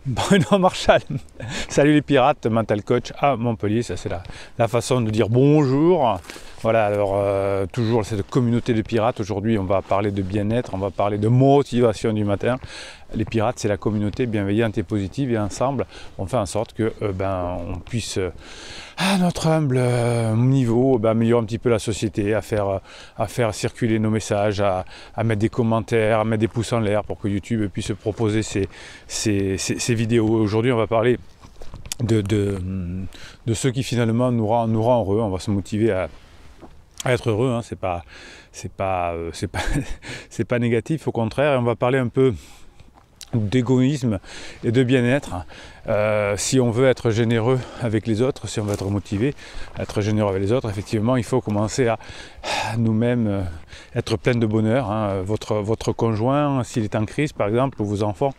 Bruno Marchal, salut les pirates, mental coach à Montpellier, ça c'est la façon de dire bonjour. Voilà, alors toujours cette communauté de pirates. Aujourd'hui on va parler de bien-être, on va parler de motivation du matin. Les pirates c'est la communauté bienveillante et positive et ensemble on fait en sorte que on puisse à notre humble niveau améliorer un petit peu la société, à faire circuler nos messages, à mettre des commentaires, à mettre des pouces en l'air pour que YouTube puisse proposer ces vidéos. Aujourd'hui on va parler de ceux qui finalement nous rend heureux. On va se motiver à être heureux, hein. C'est pas négatif, au contraire. Et on va parler un peu d'égoïsme et de bien-être. Si on veut être généreux avec les autres, si on veut être motivé à être généreux avec les autres, effectivement il faut commencer à nous-mêmes être plein de bonheur, hein. Votre conjoint, s'il est en crise par exemple, ou vos enfants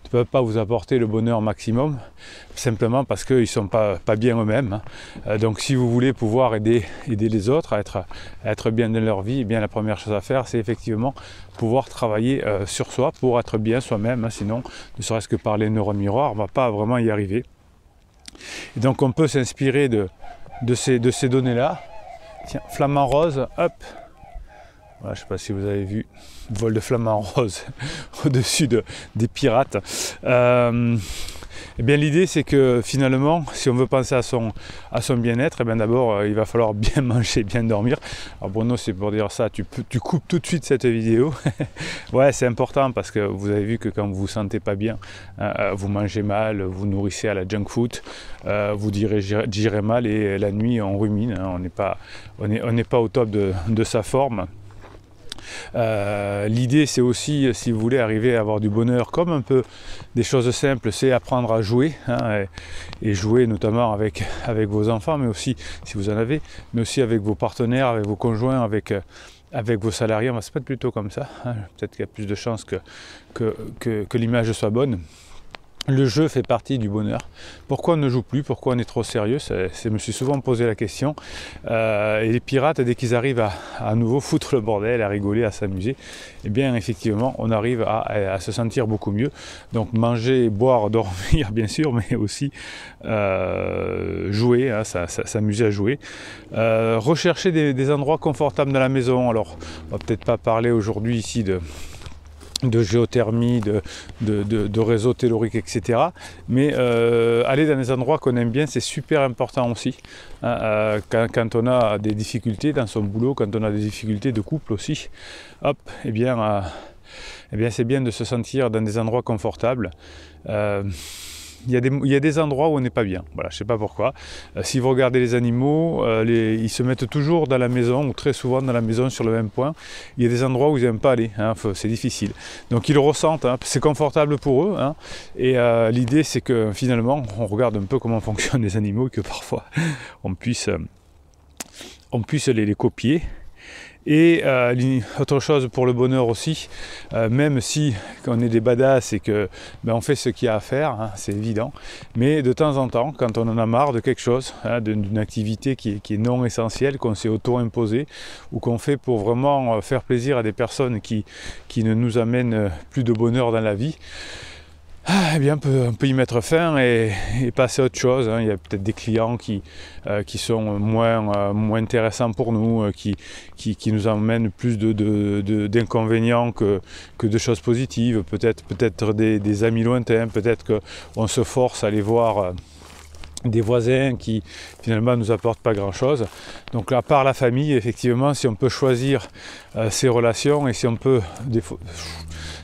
ne peuvent pas vous apporter le bonheur maximum simplement parce qu'ils ne sont pas bien eux-mêmes, hein. Donc si vous voulez pouvoir aider les autres à être bien dans leur vie, eh bien la première chose à faire c'est effectivement pouvoir travailler sur soi pour être bien soi-même, hein. Sinon ne serait-ce que par les neurones miroirs on ne va pas vraiment y arriver. Et donc on peut s'inspirer de ces données-là. Tiens, flamant rose, hop. Voilà, je ne sais pas si vous avez vu le vol de flamant rose au-dessus des pirates. Eh bien l'idée c'est que finalement si on veut penser à son bien-être, eh bien d'abord il va falloir bien manger, bien dormir. Alors Bruno, c'est pour dire ça, tu coupes tout de suite cette vidéo. Ouais, c'est important parce que vous avez vu que quand vous vous sentez pas bien, vous mangez mal, vous nourrissez à la junk food, vous digérez mal et la nuit on rumine, hein. On n'est pas au top de sa forme. L'idée c'est aussi, si vous voulez arriver à avoir du bonheur, comme un peu des choses simples, c'est apprendre à jouer, hein, et jouer notamment avec vos enfants, mais aussi si vous en avez, mais aussi avec vos partenaires, avec vos conjoints, avec vos salariés. On va se mettre plutôt comme ça, hein. Peut-être qu'il y a plus de chances que l'image soit bonne. Le jeu fait partie du bonheur. Pourquoi on ne joue plus? Pourquoi on est trop sérieux? Je me suis souvent posé la question. Et les pirates, dès qu'ils arrivent à nouveau foutre le bordel, à rigoler, à s'amuser, eh bien effectivement, on arrive à se sentir beaucoup mieux. Donc manger, boire, dormir, bien sûr, mais aussi jouer, hein, s'amuser à jouer. Rechercher des endroits confortables dans la maison. Alors, on va peut-être pas parler aujourd'hui ici de géothermie, de réseau tellurique, etc. Mais aller dans des endroits qu'on aime bien, c'est super important aussi. Quand on a des difficultés dans son boulot, quand on a des difficultés de couple aussi, hop, eh bien c'est bien de se sentir dans des endroits confortables. Il y a des endroits où on n'est pas bien, voilà, je ne sais pas pourquoi. Si vous regardez les animaux, ils se mettent toujours dans la maison, ou très souvent dans la maison sur le même point. Il y a des endroits où ils n'aiment pas aller, hein, c'est difficile. Donc ils le ressentent, hein, c'est confortable pour eux, hein, et l'idée c'est que finalement on regarde un peu comment fonctionnent les animaux et que parfois on puisse les copier. Et autre chose pour le bonheur aussi, même si on est des badass et que on fait ce qu'il y a à faire, hein, c'est évident, mais de temps en temps, quand on en a marre de quelque chose, hein, d'une activité qui est non essentielle, qu'on s'est auto-imposé, ou qu'on fait pour vraiment faire plaisir à des personnes qui ne nous amènent plus de bonheur dans la vie, eh bien, on peut y mettre fin et passer à autre chose, hein. Il y a peut-être des clients qui sont moins intéressants pour nous, qui nous emmènent plus d'inconvénients que de choses positives. Peut-être des amis lointains, peut-être qu'on se force à aller voir des voisins qui finalement nous apportent pas grand chose. Donc à part la famille, effectivement, si on peut choisir ses relations et si on peut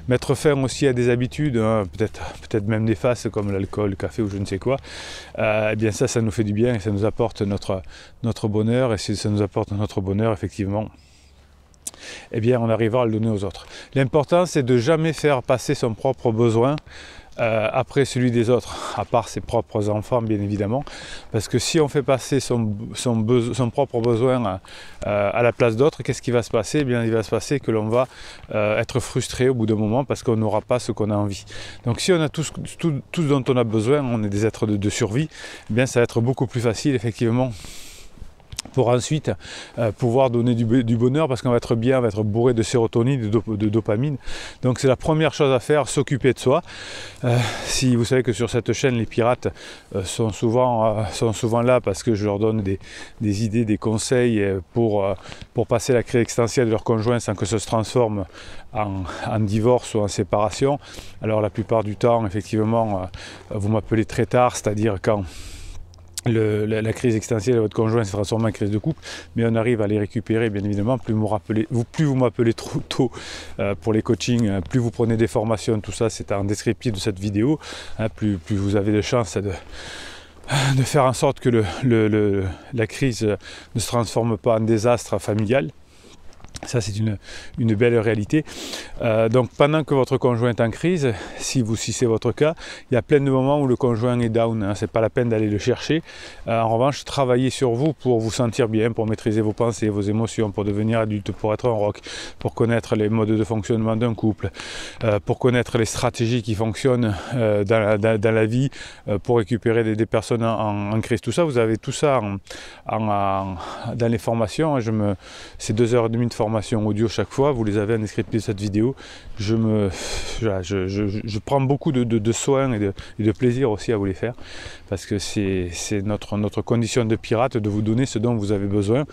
mettre fin aussi à des habitudes, hein, peut-être même néfastes comme l'alcool, le café ou je ne sais quoi, eh bien ça nous fait du bien et ça nous apporte notre bonheur. Et si ça nous apporte notre bonheur, effectivement, eh bien on arrivera à le donner aux autres. L'important c'est de jamais faire passer son propre besoin après celui des autres, à part ses propres enfants bien évidemment, parce que si on fait passer son propre besoin à la place d'autres, qu'est-ce qui va se passer? Eh bien il va se passer que l'on va être frustré au bout d'un moment parce qu'on n'aura pas ce qu'on a envie. Donc si on a tout ce dont on a besoin, on est des êtres de survie, eh bien ça va être beaucoup plus facile effectivement pour ensuite pouvoir donner du bonheur, parce qu'on va être bien, on va être bourré de sérotonine, de dopamine. Donc c'est la première chose à faire, s'occuper de soi. Si vous savez que sur cette chaîne, les pirates sont souvent là parce que je leur donne des idées, des conseils pour passer la crise existentielle de leur conjoint sans que ça se transforme en divorce ou en séparation. Alors la plupart du temps, effectivement, vous m'appelez très tard, c'est-à-dire quand la crise existentielle de votre conjoint se transforme en crise de couple, mais on arrive à les récupérer, bien évidemment. Plus vous m'appelez trop tôt pour les coachings, plus vous prenez des formations, tout ça c'est en descriptif de cette vidéo, hein, plus vous avez de chances de faire en sorte que la crise ne se transforme pas en désastre familial. Ça, c'est une belle réalité. Donc, pendant que votre conjoint est en crise, si c'est votre cas, il y a plein de moments où le conjoint est down. Hein, c'est pas la peine d'aller le chercher. En revanche, travaillez sur vous pour vous sentir bien, pour maîtriser vos pensées, vos émotions, pour devenir adulte, pour être un rock, pour connaître les modes de fonctionnement d'un couple, pour connaître les stratégies qui fonctionnent dans la vie, pour récupérer des personnes en crise. Tout ça, vous avez tout ça dans les formations. C'est 2h30 de formation audio chaque fois, vous les avez en descriptif de cette vidéo. Je prends beaucoup de soin et de plaisir aussi à vous les faire, parce que c'est notre condition de pirate de vous donner ce dont vous avez besoin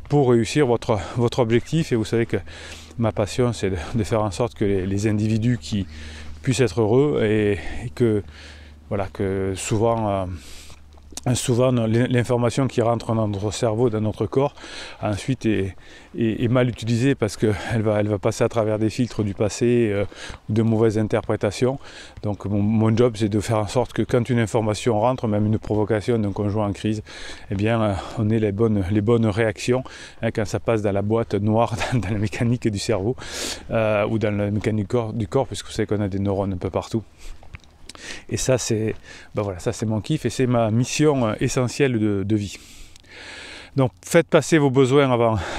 pour réussir votre objectif. Et vous savez que ma passion, c'est de faire en sorte que les individus qui puissent être heureux, et que souvent l'information qui rentre dans notre cerveau, dans notre corps, ensuite est mal utilisée, parce qu'elle va passer à travers des filtres du passé ou de mauvaises interprétations. Donc mon job, c'est de faire en sorte que quand une information rentre, même une provocation d'un conjoint en crise, eh bien on ait les bonnes réactions, hein, quand ça passe dans la boîte noire, dans la mécanique du cerveau ou dans la mécanique du corps, puisque vous savez qu'on a des neurones un peu partout. Et ça, c'est mon kiff, et c'est ma mission essentielle de vie. Donc faites passer vos besoins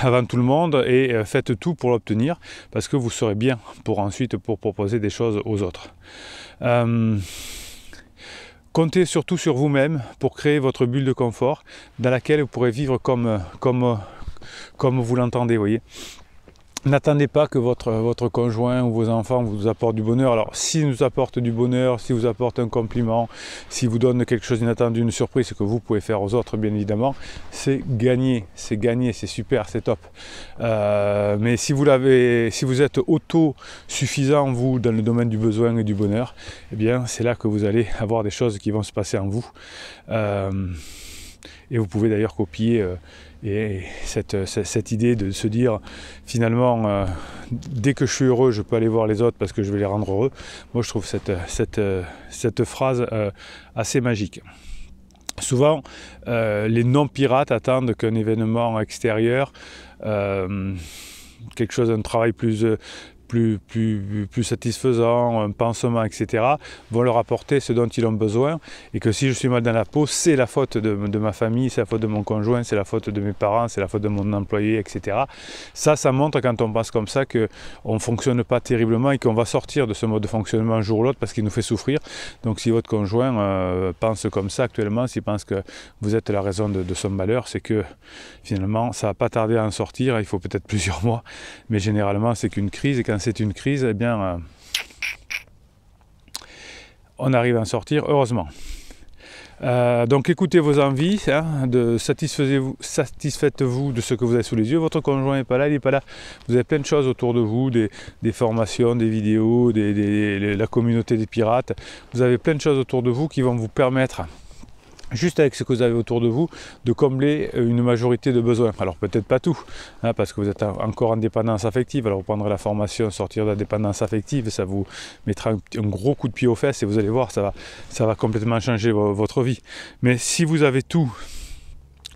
avant tout le monde, et faites tout pour l'obtenir, parce que vous serez bien pour ensuite proposer des choses aux autres. Comptez surtout sur vous-même pour créer votre bulle de confort dans laquelle vous pourrez vivre comme vous l'entendez, vous voyez. N'attendez pas que votre conjoint ou vos enfants vous apportent du bonheur. Alors, s'ils nous apportent du bonheur, s'ils vous apportent un compliment, s'ils vous donnent quelque chose d'inattendu, une surprise, ce que vous pouvez faire aux autres, bien évidemment, c'est gagné, c'est super, c'est top. Mais si vous êtes autosuffisant, vous, dans le domaine du besoin et du bonheur, eh bien, c'est là que vous allez avoir des choses qui vont se passer en vous. Et vous pouvez d'ailleurs copier cette idée de se dire, finalement, dès que je suis heureux, je peux aller voir les autres parce que je vais les rendre heureux. Moi, je trouve cette phrase assez magique. Souvent, les non-pirates attendent qu'un événement extérieur, quelque chose, un travail plus satisfaisant, un pansement, etc., vont leur apporter ce dont ils ont besoin, et que si je suis mal dans la peau, c'est la faute de ma famille, c'est la faute de mon conjoint, c'est la faute de mes parents, c'est la faute de mon employé, etc. Ça montre, quand on pense comme ça, qu'on ne fonctionne pas terriblement et qu'on va sortir de ce mode de fonctionnement un jour ou l'autre parce qu'il nous fait souffrir. Donc si votre conjoint pense comme ça actuellement, s'il pense que vous êtes la raison de son malheur, c'est que finalement ça ne va pas tarder à en sortir. Il faut peut-être plusieurs mois, mais généralement c'est qu'une crise, et quand c'est une crise, eh bien, on arrive à en sortir, heureusement. Donc écoutez vos envies, hein, satisfaites-vous de ce que vous avez sous les yeux. Votre conjoint n'est pas là, il n'est pas là. Vous avez plein de choses autour de vous, des formations, des vidéos, la communauté des pirates. Vous avez plein de choses autour de vous qui vont vous permettre, juste avec ce que vous avez autour de vous, de combler une majorité de besoins. Alors peut-être pas tout, hein, parce que vous êtes encore en dépendance affective. Alors vous prendrez la formation Sortir de la dépendance affective, ça vous mettra un gros coup de pied aux fesses, et vous allez voir, ça va complètement changer votre vie. Mais si vous avez tout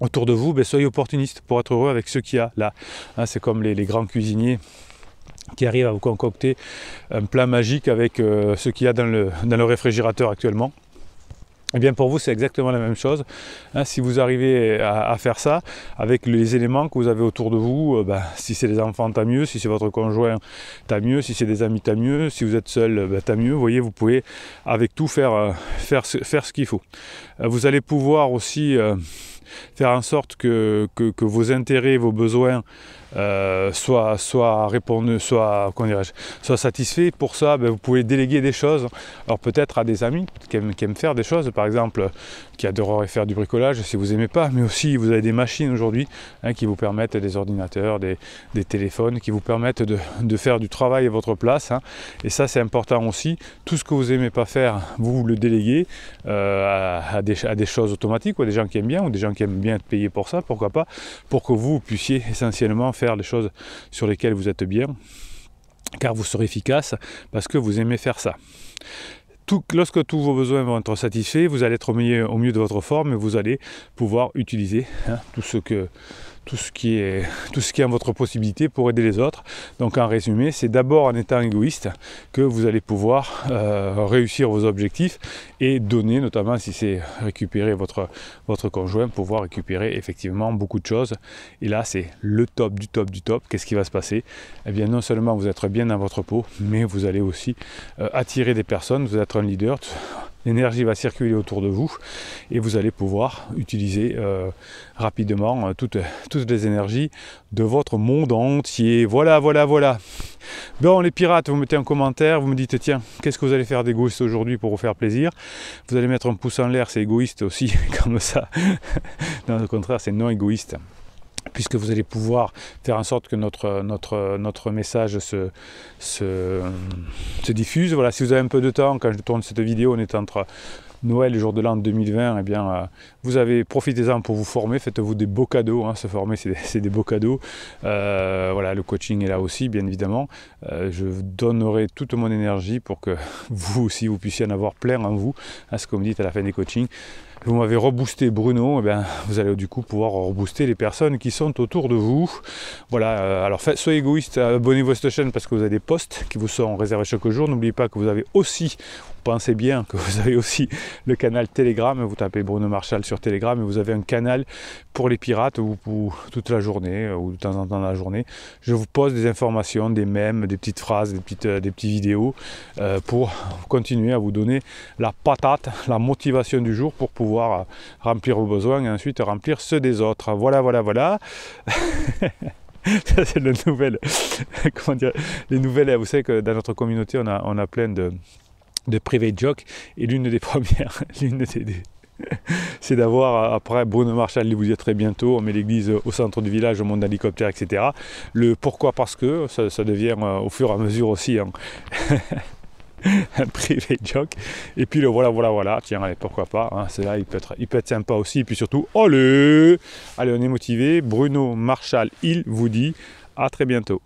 autour de vous, soyez opportuniste pour être heureux avec ce qu'il y a là. Hein, c'est comme les grands cuisiniers qui arrivent à vous concocter un plat magique avec ce qu'il y a dans le réfrigérateur actuellement. Eh bien pour vous, c'est exactement la même chose. Hein, si vous arrivez à faire ça avec les éléments que vous avez autour de vous, si c'est des enfants, tant mieux. Si c'est votre conjoint, tant mieux. Si c'est des amis, tant mieux. Si vous êtes seul, tant mieux. Vous voyez, vous pouvez avec tout faire ce qu'il faut. Vous allez pouvoir aussi faire en sorte que vos intérêts, vos besoins soient satisfaits. Pour ça, vous pouvez déléguer des choses. Alors peut-être à des amis qui aiment faire des choses, par exemple, qui adoreraient faire du bricolage si vous n'aimez pas, mais aussi vous avez des machines aujourd'hui qui vous permettent, des ordinateurs, des téléphones, qui vous permettent de faire du travail à votre place. Et ça, c'est important aussi. Tout ce que vous n'aimez pas faire, vous le déléguez à des choses automatiques, ou à des gens qui aiment bien, ou des gens qui aiment bien être payés pour ça, pourquoi pas, pour que vous puissiez essentiellement faire les choses sur lesquelles vous êtes bien, car vous serez efficace parce que vous aimez faire ça. Lorsque tous vos besoins vont être satisfaits, vous allez être au mieux de votre forme et vous allez pouvoir utiliser tout ce qui est en votre possibilité pour aider les autres. Donc en résumé, c'est d'abord en étant égoïste que vous allez pouvoir réussir vos objectifs et donner, notamment si c'est récupérer votre conjoint, pouvoir récupérer effectivement beaucoup de choses. Et là, c'est le top du top du top. Qu'est-ce qui va se passer? Eh bien, non seulement vous êtes bien dans votre peau, mais vous allez aussi attirer des personnes, vous êtes un leader. L'énergie va circuler autour de vous et vous allez pouvoir utiliser rapidement toutes les énergies de votre monde entier. Voilà. Bon, les pirates, vous mettez un commentaire, vous me dites tiens, qu'est-ce que vous allez faire d'égoïste aujourd'hui pour vous faire plaisir? Vous allez mettre un pouce en l'air, c'est égoïste aussi, comme ça. Non, au contraire, c'est non égoïste, puisque vous allez pouvoir faire en sorte que notre message se diffuse. Voilà, si vous avez un peu de temps, quand je tourne cette vidéo, on est entre Noël et jour de l'an 2020, eh bien, profitez-en pour vous former, faites-vous des beaux cadeaux, se former c'est des beaux cadeaux. Voilà, le coaching est là aussi, bien évidemment. Je donnerai toute mon énergie pour que vous aussi, vous puissiez en avoir plein en vous, ce que vous me dites à la fin des coachings. Vous m'avez reboosté Bruno, eh bien, vous allez du coup pouvoir rebooster les personnes qui sont autour de vous. Voilà, alors soyez égoïste, abonnez-vous à cette chaîne parce que vous avez des posts qui vous sont réservés chaque jour. N'oubliez pas que vous avez aussi, pensez bien que vous avez aussi le canal Telegram. Vous tapez Bruno Marchal sur Telegram et vous avez un canal pour les pirates où toute la journée ou de temps en temps dans la journée, je vous pose des informations, des mèmes, des petites phrases, des petites vidéos pour continuer à vous donner la patate, la motivation du jour pour pouvoir remplir vos besoins et ensuite remplir ceux des autres. Voilà. Ça, c'est la nouvelle. Comment dire, les nouvelles, vous savez que dans notre communauté, on a plein de private jokes et l'une des premières, c'est d'avoir, après Bruno Marchal, il vous dit à très bientôt, on met l'église au centre du village, on monte d'hélicoptère, etc. Le pourquoi, parce que ça devient au fur et à mesure aussi un privé joke. Et puis le voilà, tiens, allez, pourquoi pas, c'est-là, il peut être sympa aussi. Et puis surtout, allez, on est motivé. Bruno Marchal, il vous dit à très bientôt.